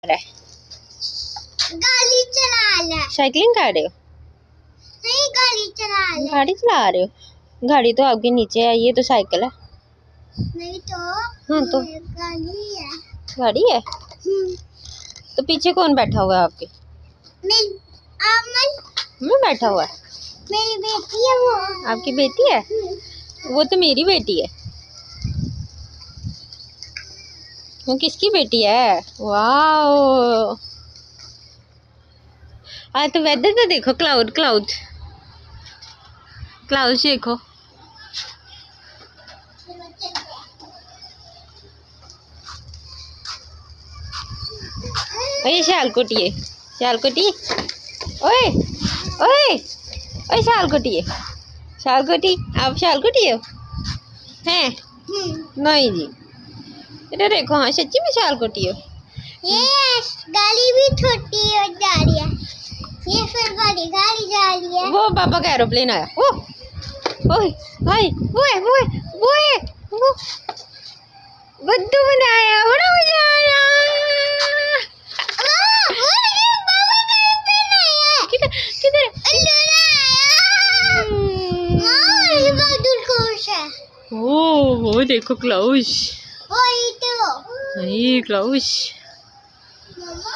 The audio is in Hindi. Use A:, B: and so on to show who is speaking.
A: गाड़ी चला रहा है।
B: साइकिलिंग कर रहे हो?
A: नहीं, गाड़ी चला रहा है।
B: गाड़ी चला रहे हो? गाड़ी तो आपके नीचे है, ये तो साइकिल है।
A: नहीं तो
B: हाँ तो
A: गाड़ी है।
B: गाड़ी है तो पीछे कौन बैठा हुआ है आपके? मैं बैठा हुआ है।
A: मेरी बेटी है वो।
B: आपकी बेटी है? वो तो मेरी बेटी है। वो किसकी बेटी है? वाओ, आज तो वेदर तो देखो, क्लाउड क्लाउड क्लाउड देखो। ओए शालकुटिए, शालकुटी, ओए ओए ओए शालकुटिए, शालकुटी, आप शालकुटी हो? हैं? नहीं जी, इधर देखो। हाँ सच्ची में शालकुटी हो।
A: ये गाड़ी भी छोटी हो जा रही है, ये फिर बड़ी गाड़ी जा रही है।
B: वो पापा का एरोप्लेन आया। ओ ओए हाय, वो बद्दू बनाया, बड़ा मजा आया। किधर किधर? वो देखो क्लाउस,
A: वही तो।
B: नहीं क्लाउस।
A: मम्मा